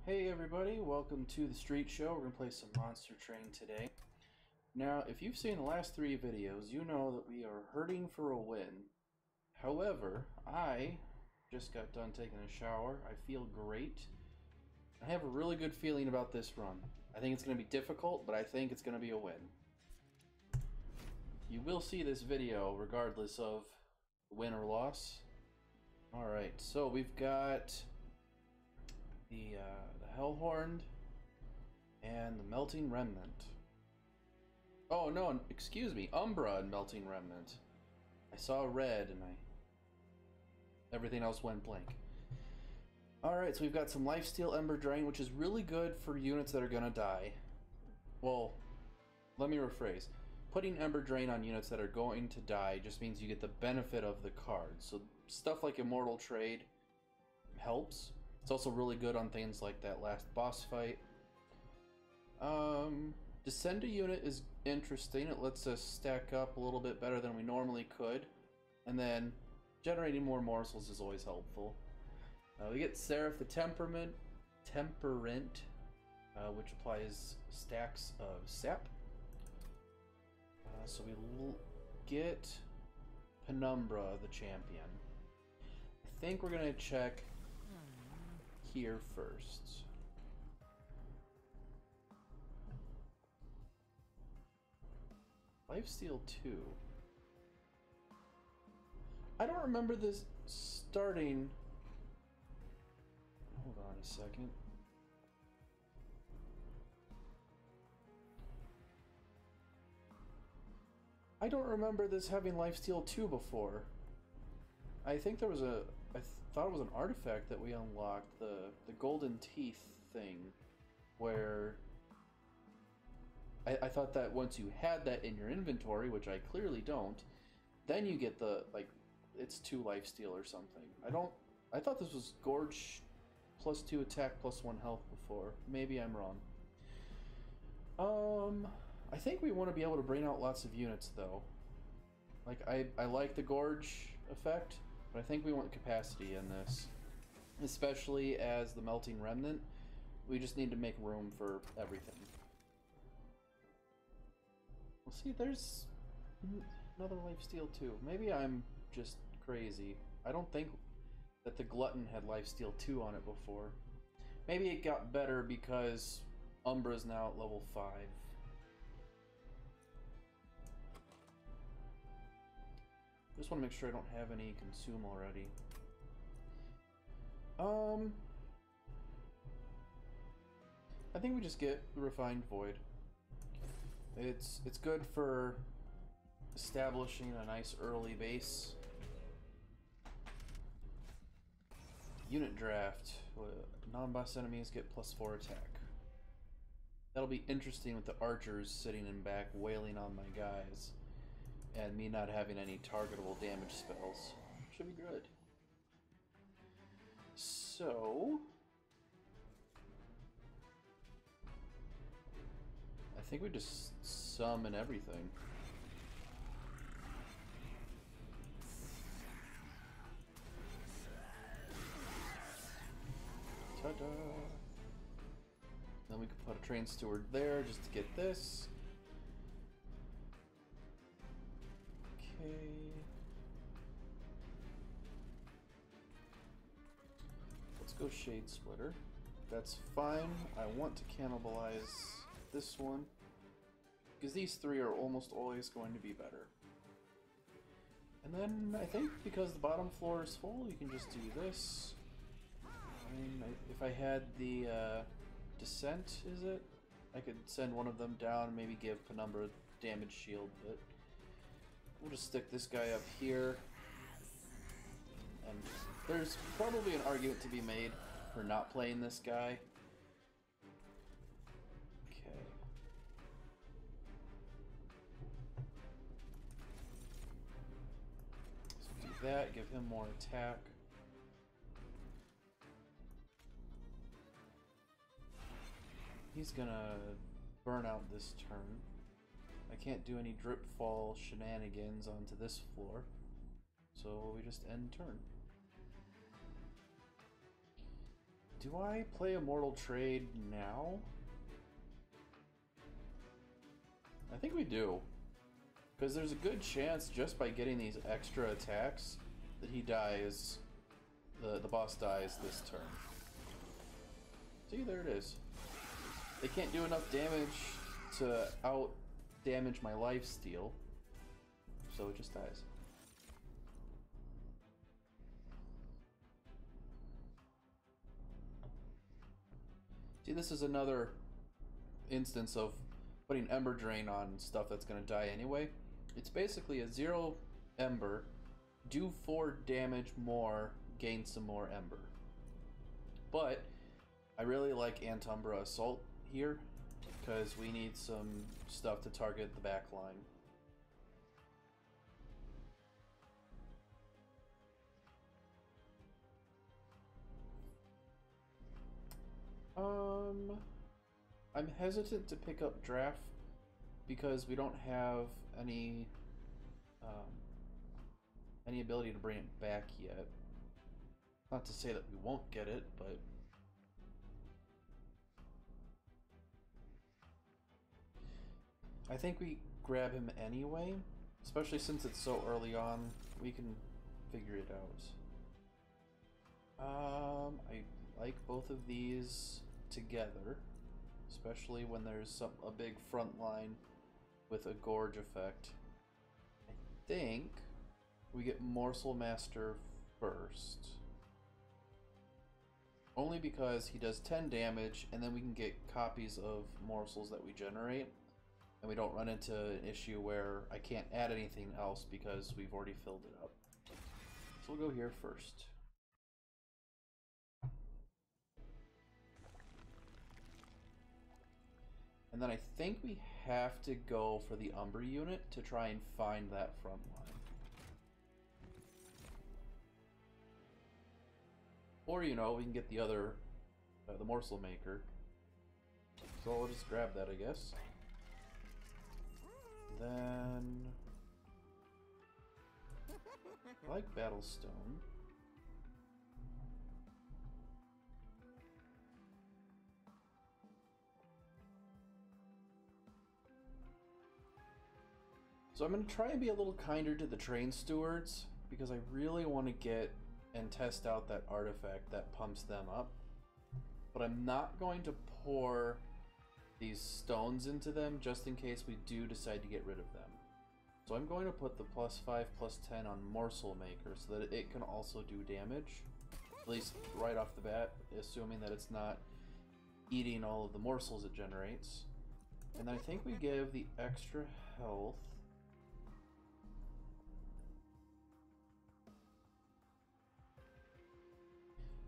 Hey everybody, welcome to the Street Show. We're going to play some Monster Train today. Now, if you've seen the last three videos, you know that we are hurting for a win. However, I just got done taking a shower. I feel great. I have a really good feeling about this run. I think it's going to be difficult, but I think it's going to be a win. You will see this video regardless of win or loss. Alright, so we've got the Hellhorned and the Melting Remnant. Oh no, excuse me, Umbra and Melting Remnant. I saw red and everything else went blank. Alright, so we've got some Lifesteal Ember Drain, which is really good for units that are gonna die. Well, let me rephrase. Putting Ember Drain on units that are going to die just means you get the benefit of the card. So stuff like Immortal Trade helps. It's also really good on things like that last boss fight. Descend a unit is interesting. It lets us stack up a little bit better than we normally could. And then generating more morsels is always helpful. We get Seraph the Temperament, which applies stacks of sap. So we get Penumbra the Champion. I think we're going to check here first. Lifesteal 2. I don't remember this starting. Hold on a second. I don't remember this having Lifesteal 2 before. I think there was I thought it was an artifact that we unlocked, the golden teeth thing, where I thought that once you had that in your inventory, which I clearly don't, then you get the, like, it's 2 lifesteal or something. I thought this was Gorge plus 2 attack plus 1 health before. Maybe I'm wrong. I think we want to be able to bring out lots of units though. Like, I like the Gorge effect, but I think we want capacity in this. Especially as the Melting Remnant, we just need to make room for everything. Well, see, there's another Lifesteal 2. Maybe I'm just crazy. I don't think that the Glutton had Lifesteal 2 on it before. Maybe it got better because Umbra's now at level 5. Just want to make sure I don't have any consume already. I think we just get the Refined Void. It's good for establishing a nice early base. Unit draft. Non-boss enemies get +4 attack. That'll be interesting with the archers sitting in back wailing on my guys. And me not having any targetable damage spells. Should be good. So I think we just summon everything. Ta-da! Then we could put a train steward there just to get this. Okay. Let's go Shade Splitter. That's fine. I want to cannibalize this one, because these 3 are almost always going to be better. And then I think because the bottom floor is full, you can just do this. I mean, if I had the Descent, is it? I could send one of them down and maybe give Penumbra damage shield, but we'll just stick this guy up here. And there's probably an argument to be made for not playing this guy. Okay. So do that, give him more attack. He's gonna burn out this turn. I can't do any drip fall shenanigans onto this floor, so we just end turn. Do I play Immortal Trade now? I think we do. Because there's a good chance, just by getting these extra attacks, that he dies, the boss dies this turn. See, there it is. They can't do enough damage to out-damage my lifesteal, so it just dies. See, this is another instance of putting Ember Drain on stuff that's going to die anyway. It's basically a 0 Ember, do 4 damage more, gain some more Ember. But I really like Antumbra Assault here, because we need some stuff to target the back line. I'm hesitant to pick up Draft because we don't have any ability to bring it back yet. Not to say that we won't get it, but I think we grab him anyway, especially since it's so early on. We can figure it out. I like both of these together, especially when there's a big front line with a Gorge effect. I think we get Morsel Master first. Only because he does 10 damage, and then we can get copies of morsels that we generate, and we don't run into an issue where I can't add anything else because we've already filled it up. So we'll go here first. And then I think we have to go for the Umbra unit to try and find that front line. Or, you know, we can get the other, the Morsel Maker. So I'll just grab that, I guess. Then I like Battlestone. So I'm going to try and be a little kinder to the Train Stewards, because I really want to get and test out that artifact that pumps them up. But I'm not going to pour these stones into them just in case we do decide to get rid of them. So I'm going to put the +5, +10 on Morsel Maker so that it can also do damage. At least right off the bat, assuming that it's not eating all of the morsels it generates. And I think we give the extra health.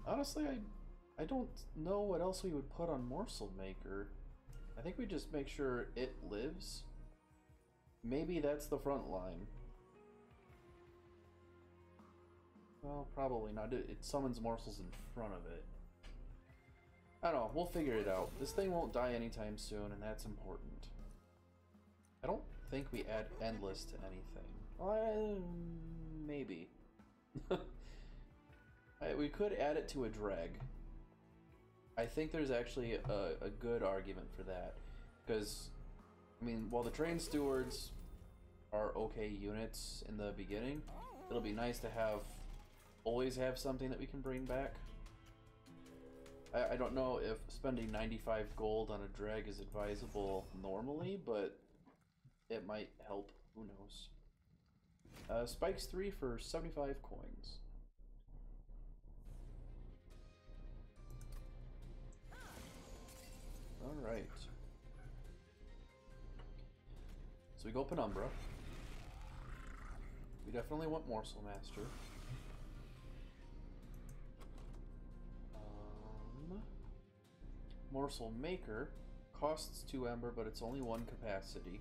Honestly, I don't know what else we would put on Morsel Maker. I think we just make sure it lives. Maybe that's the front line. Well, probably not. It summons morsels in front of it. I don't know. We'll figure it out. This thing won't die anytime soon, and that's important. I don't think we add Endless to anything. Maybe. We could add it to a Dreg. I think there's actually a good argument for that. Because, I mean, while the Train Stewards are okay units in the beginning, it'll be nice to always have something that we can bring back. I don't know if spending 95 gold on a Dreg is advisable normally, but it might help. Who knows? Spikes 3 for 75 coins. Alright. So we go Penumbra. We definitely want Morsel Master. Morsel Maker costs 2 Ember, but it's only 1 capacity.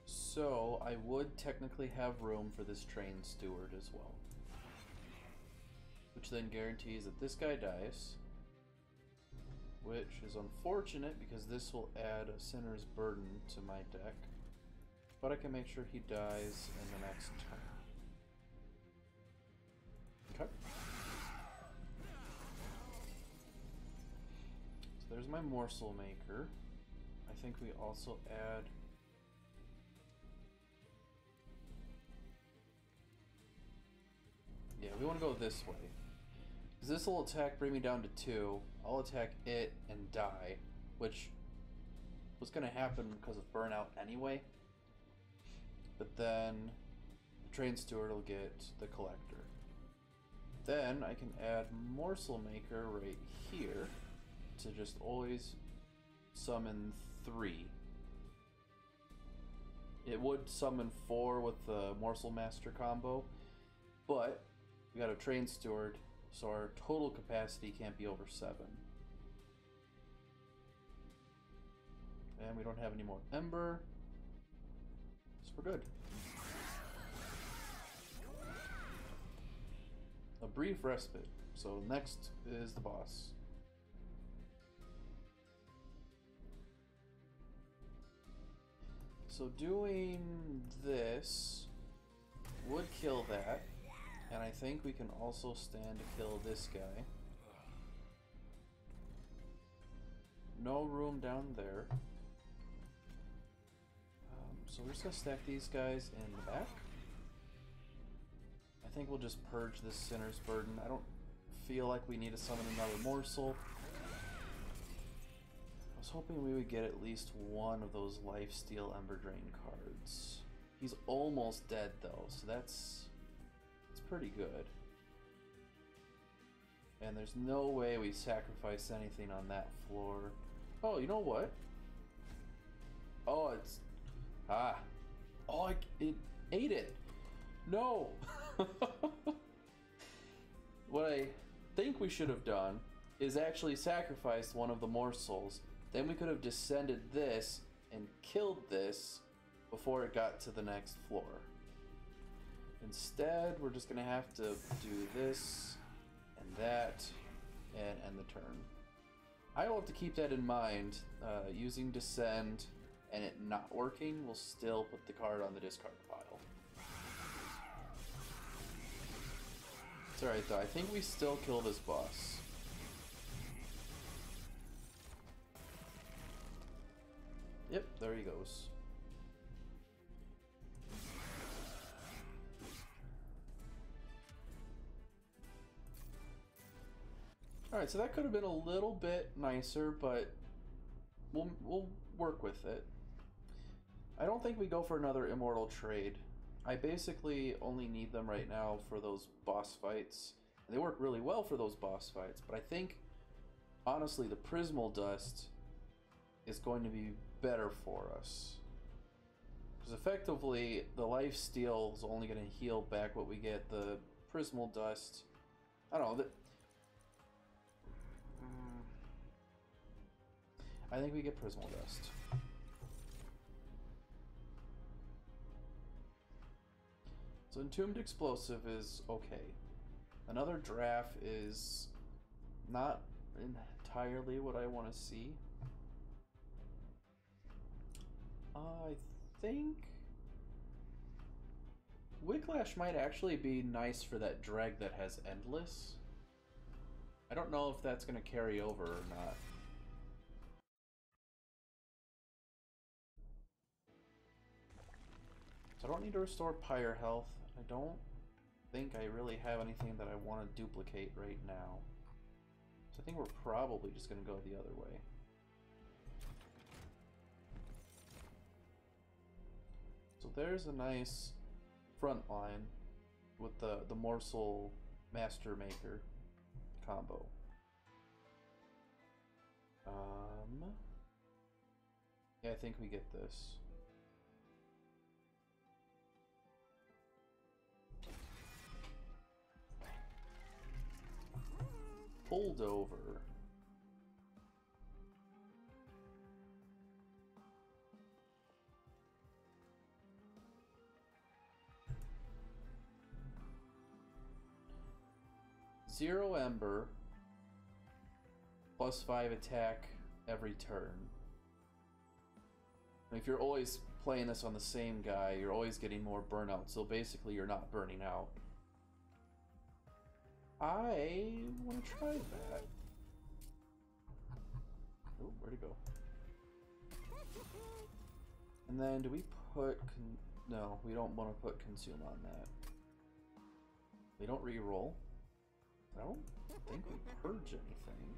So I would technically have room for this Train Steward as well. Which then guarantees that this guy dies. Which is unfortunate because this will add a Sinner's Burden to my deck. But I can make sure he dies in the next turn. Okay. there's my morsel maker. I think we also add... Yeah, we want to go this way. Because this will attack, bring me down to 2. I'll attack it and die, which was going to happen because of burnout anyway. But then the train steward will get the collector. Then I can add morsel maker right here to just always summon 3. It would summon 4 with the morsel master combo, but we got a train steward, so our total capacity can't be over 7. And we don't have any more ember, so we're good. A brief respite. So next is the boss. So doing this would kill that, and I think we can also stand to kill this guy. No room down there. So we're just gonna stack these guys in the back. I think we'll just purge this Sinner's Burden. I don't feel like we need to summon another morsel. I was hoping we would get at least one of those Lifesteal Ember Drain cards. He's almost dead though, so that's pretty good. And there's no way we sacrifice anything on that floor. Oh, you know what? Oh, it's... Ah. Oh, it ate it. No! What I think we should have done is actually sacrificed one of the morsels. Then we could have descended this and killed this before it got to the next floor. Instead, we're just gonna have to do this and that and end the turn. I will have to keep that in mind. Using descend and it not working will still put the card on the discard pile. It's alright though, I think we still kill this boss. Yep, there he goes. Alright, so that could have been a little bit nicer, but we'll work with it. I don't think we go for another immortal trade. I basically only need them right now for those boss fights. And they work really well for those boss fights, but I think, honestly, the Prismal Dust is going to be better for us. Because effectively, the Lifesteal is only going to heal back what we get. The Prismal Dust, I don't know, I think we get Prismal Dust. So Entombed Explosive is okay. Another draft is not entirely what I want to see. I think Wicklash might actually be nice for that Dreg that has Endless. I don't know if that's going to carry over or not. So I don't need to restore Pyre health. I don't think I really have anything that I want to duplicate right now. So I think we're probably just going to go the other way. So there's a nice front line with the Morsel Master Maker combo. Yeah, I think we get this. Pulled over. Zero Ember, +5 attack every turn. And if you're always playing this on the same guy, you're always getting more burnout, so basically you're not burning out. I want to try that. go. And then do we put... no, we don't want to put consume on that. We don't re-roll. I don't think we purge anything.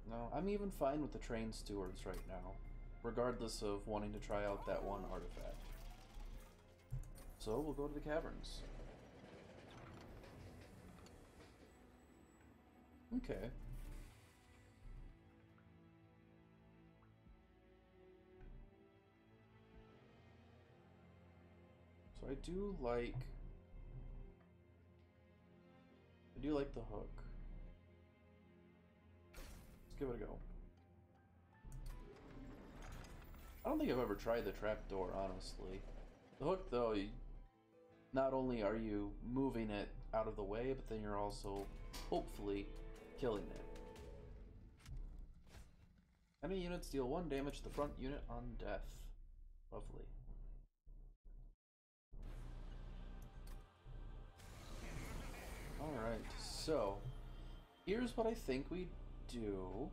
No, I'm even fine with the train stewards right now, regardless of wanting to try out that one artifact. So we'll go to the caverns. Okay. So I do like the hook. Let's give it a go. I don't think I've ever tried the trapdoor, honestly. The hook, though, not only are you moving it out of the way, but then you're also, hopefully, killing it. Enemy units deal 1 damage to the front unit on death. Lovely. Alright, so here's what I think we do.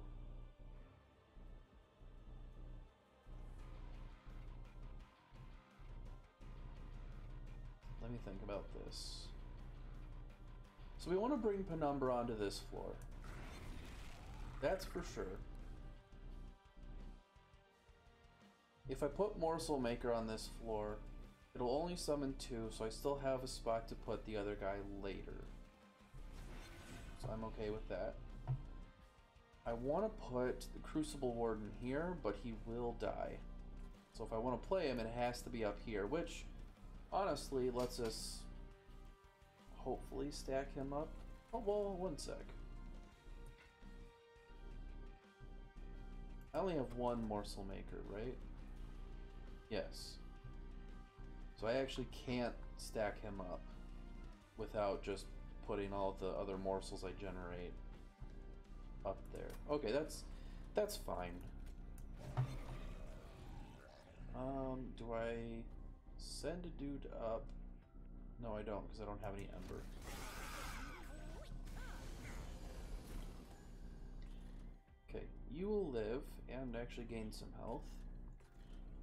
Let me think about this. So we want to bring Penumbra onto this floor. That's for sure. If I put Morsel Maker on this floor, it'll only summon 2, so I still have a spot to put the other guy later. So I'm okay with that. I want to put the Crucible Warden here, but he will die. So if I want to play him, it has to be up here, which honestly lets us hopefully stack him up. Oh, well, 1 sec. I only have 1 Morsel Maker, right? Yes. So I actually can't stack him up without just putting all the other morsels I generate up there. Okay, that's fine. Do I send a dude up? No, I don't, because I don't have any Ember. Okay, you will live and actually gain some health.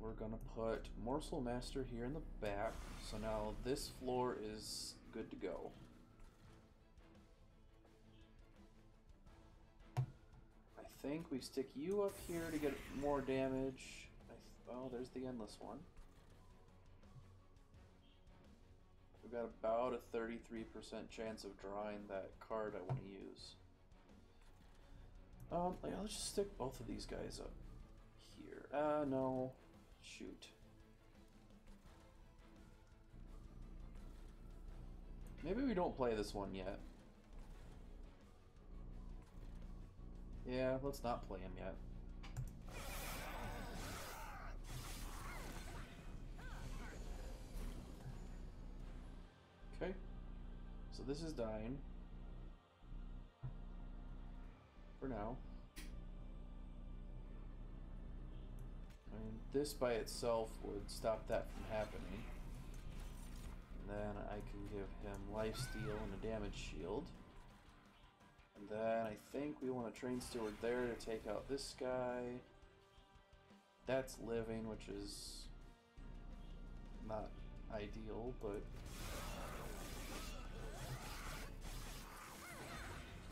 We're gonna put Morsel Master here in the back, so now this floor is good to go. I think we stick you up here to get more damage. Oh, there's the Endless one. We've got about a 33% chance of drawing that card I want to use. Yeah, let's just stick both of these guys up here. No. Shoot. Maybe we don't play this one yet. Yeah, let's not play him yet. Okay. So this is dying. For now. I mean, this by itself would stop that from happening. And then I can give him lifesteal and a damage shield. And then I think we want a Train Steward there to take out this guy. That's living, which is not ideal, but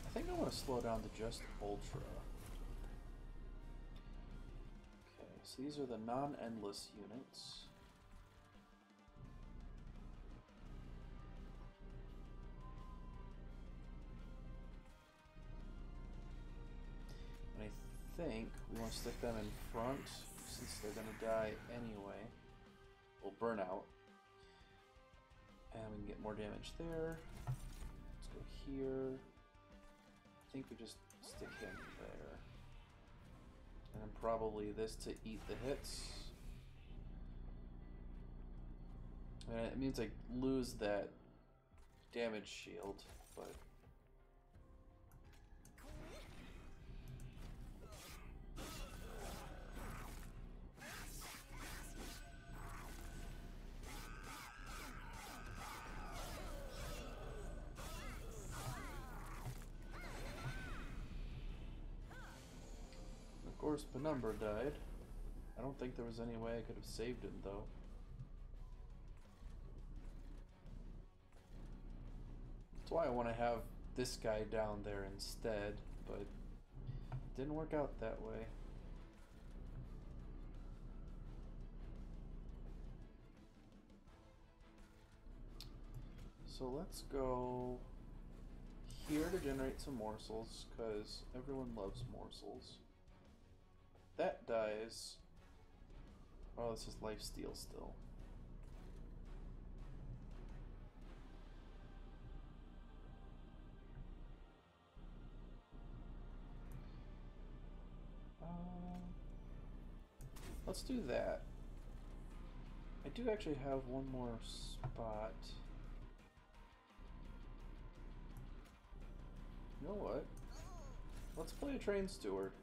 I think I want to slow down to just Ultra. Okay, so these are the non-endless units. And I think we want to stick them in front since they're going to die anyway. We'll burn out. And we can get more damage there. Let's go here. I think we just stick him there. And then probably this to eat the hits. And it means I lose that damage shield, but course, Penumbra died. I don't think there was any way I could have saved him, though. That's why I want to have this guy down there instead, but it didn't work out that way. So let's go here to generate some morsels, because everyone loves morsels. That dies. Oh, this is lifesteal still. Let's do that. I do actually have one more spot. You know what? Let's play a Train Steward.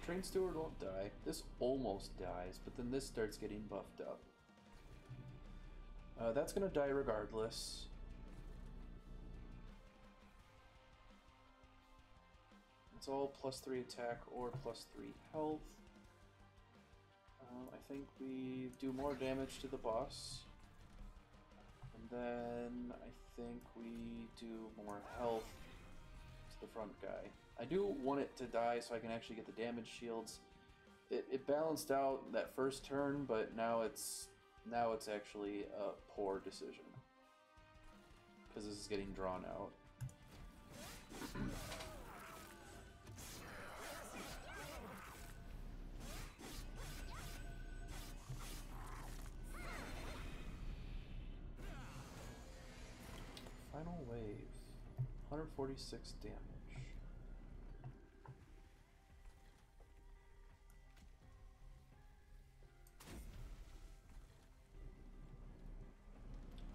Train Steward won't die. This almost dies, but then this starts getting buffed up. That's gonna die regardless. It's all +3 attack or +3 health. I think we do more damage to the boss. And then I think we do more health to the front guy. I do want it to die so I can actually get the damage shields. It balanced out that first turn, but now it's actually a poor decision. Because this is getting drawn out. Final wave. 146 damage.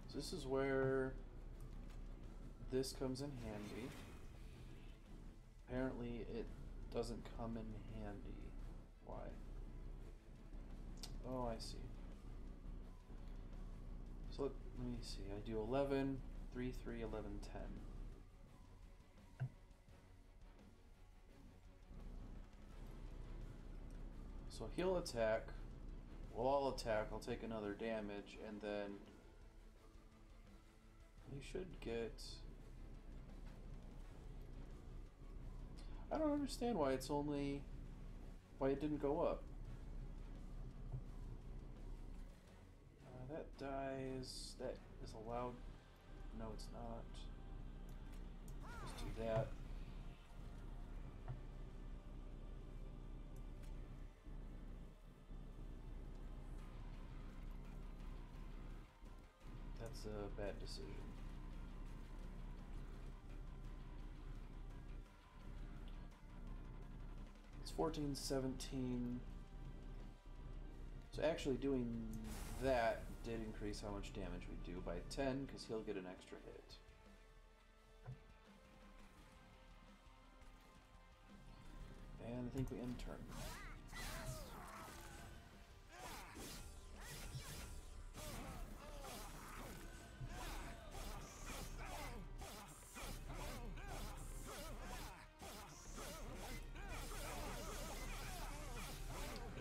So this is where this comes in handy. Apparently it doesn't come in handy. Why? Oh, I see. So let me see. I do 11, 3, 3, 11, 10. So he'll attack. Well, I'll attack. I'll take another damage, and then he should get... I don't understand why it's only... why it didn't go up. That dies. That is allowed. No, it's not. Let's do that. That's a bad decision. It's 14, 17. So actually doing that did increase how much damage we do by 10, because he'll get an extra hit. And I think we end turn.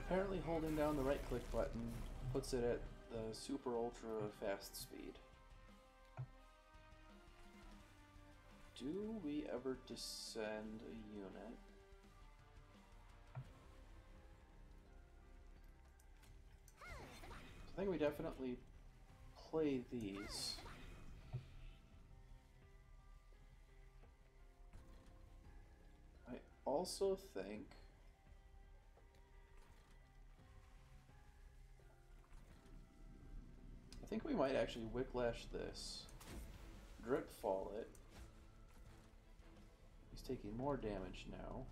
Apparently holding down the right click button puts it at the super ultra fast speed. Do we ever descend a unit? I think we definitely play these. I also think we might actually Whiplash this, Drip Fall it. He's taking more damage now.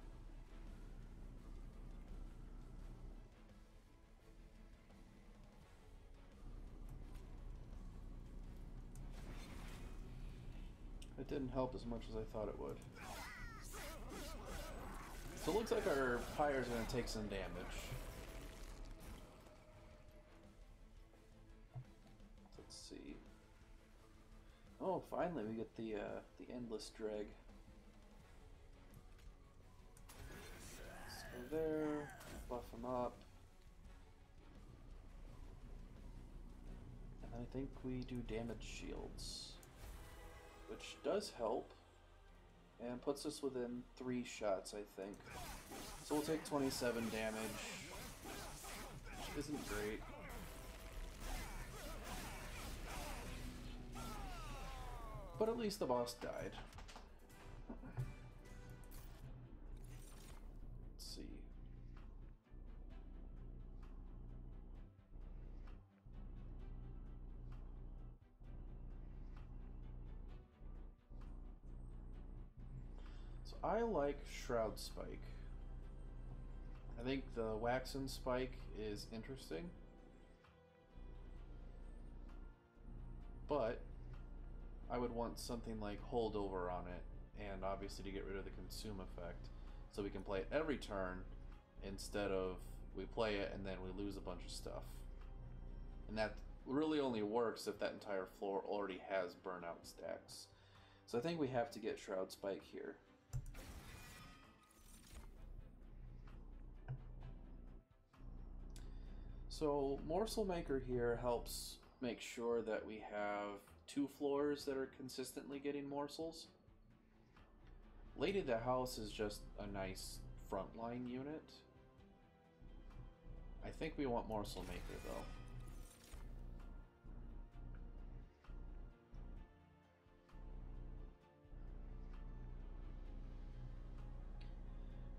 It didn't help as much as I thought it would. So it looks like our Pyre's going to take some damage. Oh, finally we get the Endless Dreg. there, buff him up. And I think we do damage shields, which does help, and puts us within 3 shots, I think. So we'll take 27 damage, which isn't great. But at least the boss died. Let's see. So I like Shroud Spike. I think the Waxen Spike is interesting. But I would want something like Holdover on it, and obviously to get rid of the consume effect, so we can play it every turn instead of we play it and then we lose a bunch of stuff. And that really only works if that entire floor already has burnout stacks. So I think we have to get Shroud Spike here. So Morsel Maker here helps make sure that we have 2 floors that are consistently getting morsels. Lady of the House is just a nice frontline unit. I think we want Morsel Maker though.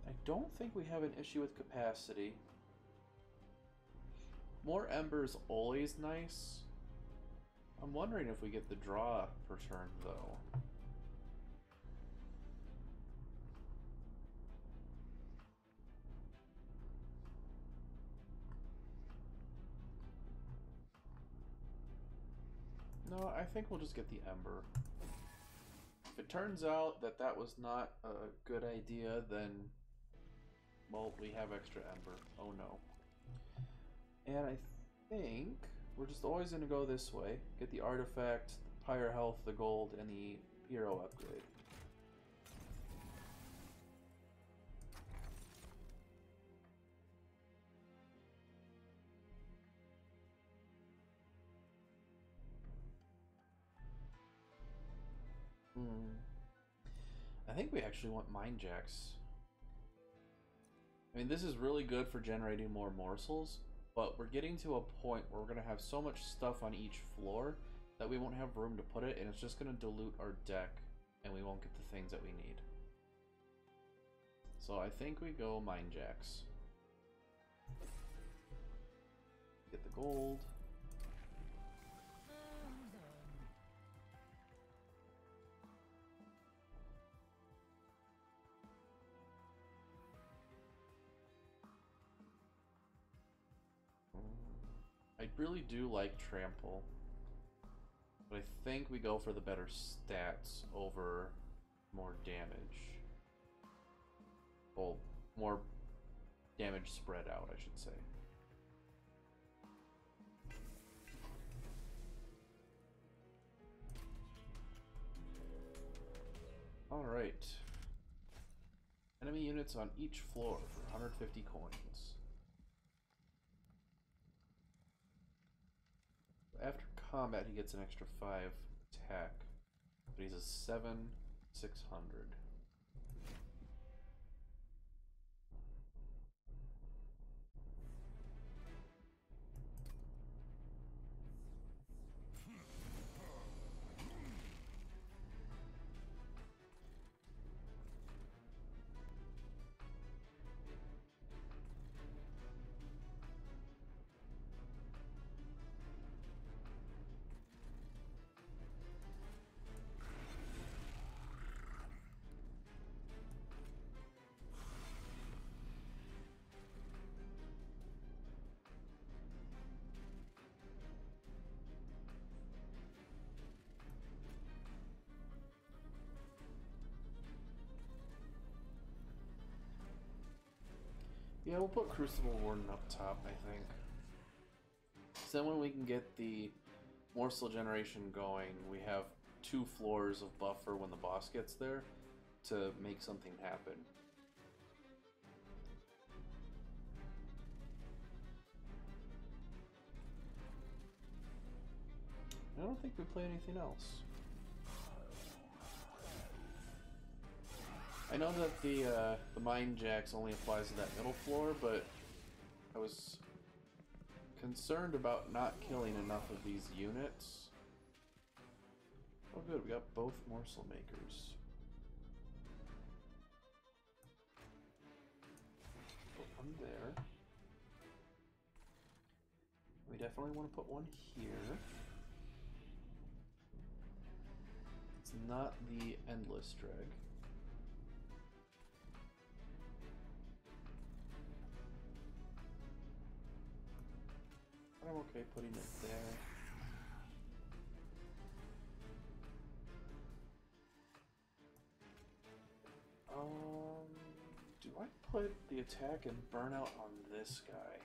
I don't think we have an issue with capacity. More Ember's always nice. I'm wondering if we get the draw per turn, though. No, I think we'll just get the Ember. If it turns out that that was not a good idea, then, well, we have extra Ember. Oh no. And I think we're just always going to go this way. Get the artifact, the Pyre Health, the gold, and the hero upgrade. I think we actually want Mind Jacks. I mean, this is really good for generating more morsels, but we're getting to a point where we're going to have so much stuff on each floor that we won't have room to put it, and it's just going to dilute our deck, and we won't get the things that we need. So I think we go Mind Jacks. Get the gold. I really do like Trample, but I think we go for the better stats over more damage. Well, more damage spread out, I should say. Alright. Enemy units on each floor for 150 coins. After combat, he gets an extra 5 attack, but he's a 7/600. Yeah, we'll put Crucible Warden up top, I think. So then when we can get the morsel generation going, we have 2 floors of buffer when the boss gets there to make something happen. I don't think we play anything else. I know that the Mind Jacks only applies to that middle floor, but I was concerned about not killing enough of these units. Oh good, we got both morsel makers. Put one there. We definitely want to put one here. It's not the endless drag. I'm okay putting it there. Do I put the attack and burnout on this guy?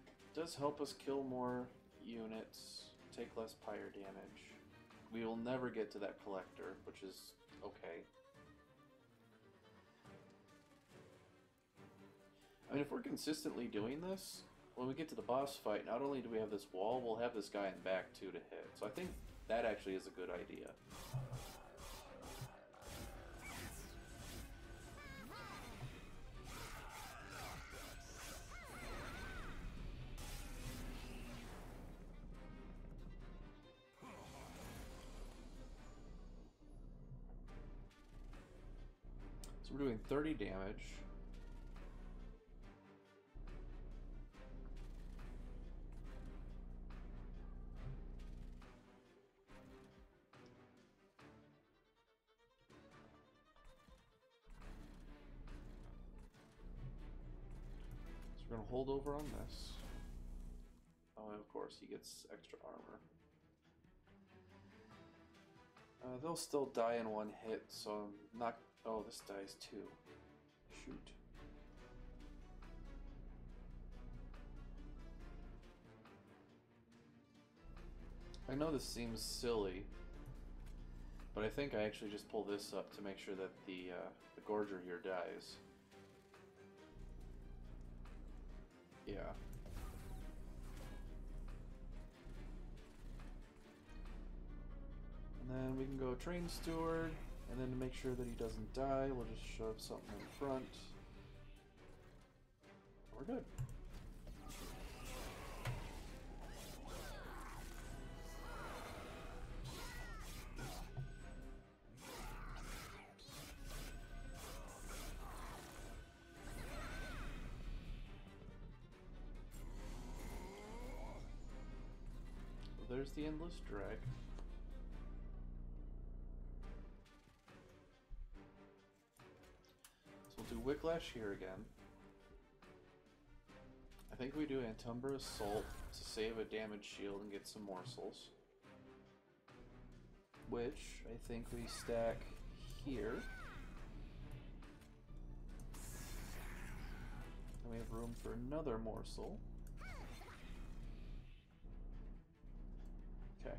It does help us kill more units, take less pyre damage. We will never get to that collector, which is okay. I mean, if we're consistently doing this, when we get to the boss fight, not only do we have this wall, we'll have this guy in the back too to hit. So I think that actually is a good idea. So we're doing 30 damage. We're going to hold over on this. Oh, and of course, he gets extra armor. They'll still die in one hit, so I'm not... Oh, this dies too. Shoot. I know this seems silly, but I think I actually just pull this up to make sure that the Gorger here dies. Yeah. And then we can go Train Steward, and then to make sure that he doesn't die, we'll just shove something in front. We're good. So there's the Endless Drag. Do Wicklash here again. I think we do Antumbra Assault to save a damage shield and get some morsels. Which I think we stack here. And we have room for another morsel. Okay.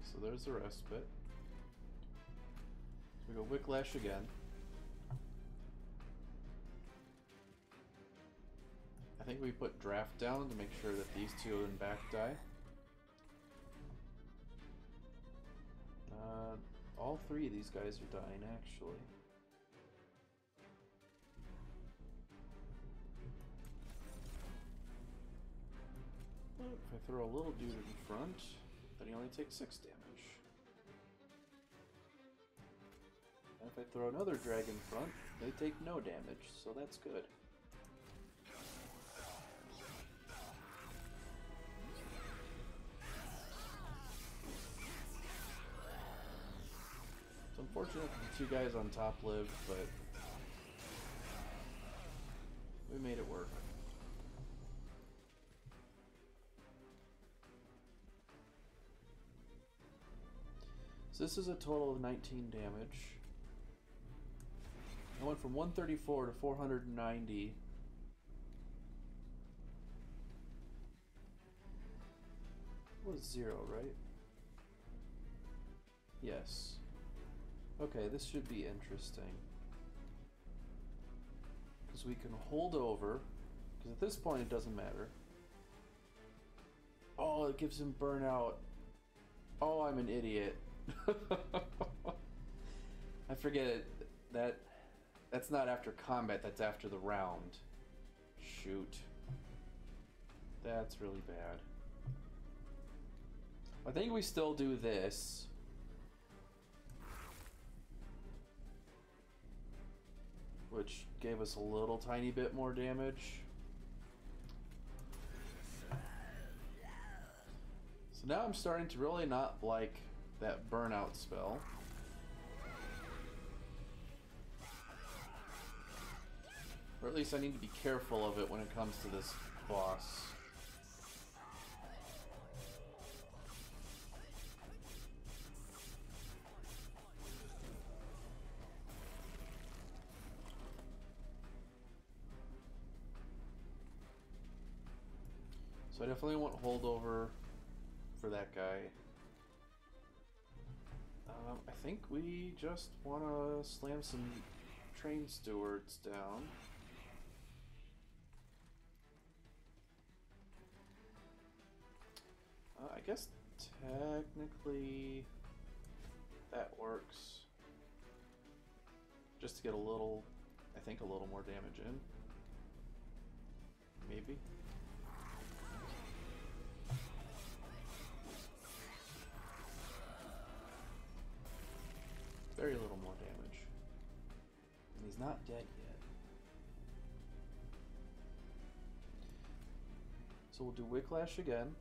So there's the respite. So we go Wicklash again. I think we put Draft down to make sure that these two in back die. All three of these guys are dying, actually. But if I throw a little dude in front, then he only takes 6 damage. And if I throw another drag in front, they take no damage, so that's good. It's unfortunate that the 2 guys on top lived, but we made it work. So this is a total of 19 damage. I went from 134 to 490. was 0, right? Yes. Okay, this should be interesting. Because we can hold over, because at this point it doesn't matter. Oh, it gives him burnout. Oh, I'm an idiot. I forget it. That's not after combat, that's after the round. Shoot. That's really bad. I think we still do this. Which gave us a little tiny bit more damage. So now I'm starting to really not like that burnout spell. Or at least I need to be careful of it when it comes to this boss. So I definitely want holdover for that guy. I think we just want to slam some train stewards down. I guess technically that works. Just to get a little, I think a little more damage in. Maybe. Very little more damage. And he's not dead yet. So we'll do Whiplash again.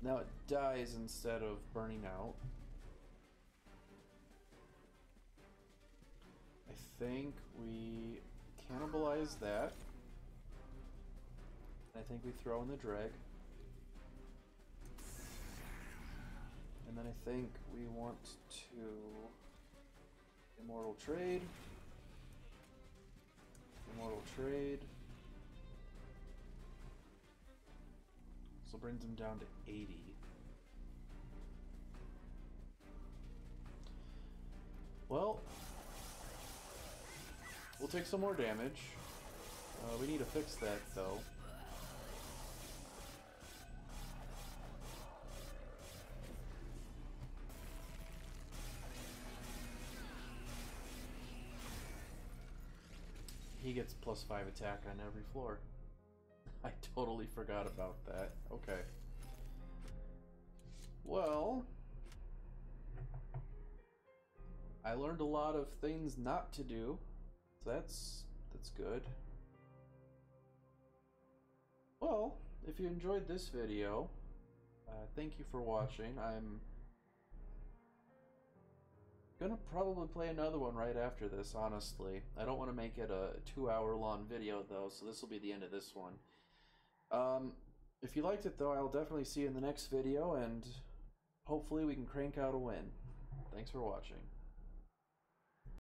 Now it dies instead of burning out. I think we cannibalize that. I think we throw in the drag. And then I think we want to Immortal Trade. Immortal Trade. So brings him down to 80. Well, we'll take some more damage. We need to fix that though. He gets +5 attack on every floor. I totally forgot about that. Okay. Well, I learned a lot of things not to do. So that's good. Well, if you enjoyed this video, thank you for watching. I'm gonna probably play another one right after this, honestly. I don't want to make it a 2-hour-long video, though, so this will be the end of this one. If you liked it, though, I'll definitely see you in the next video, and hopefully we can crank out a win. Thanks for watching.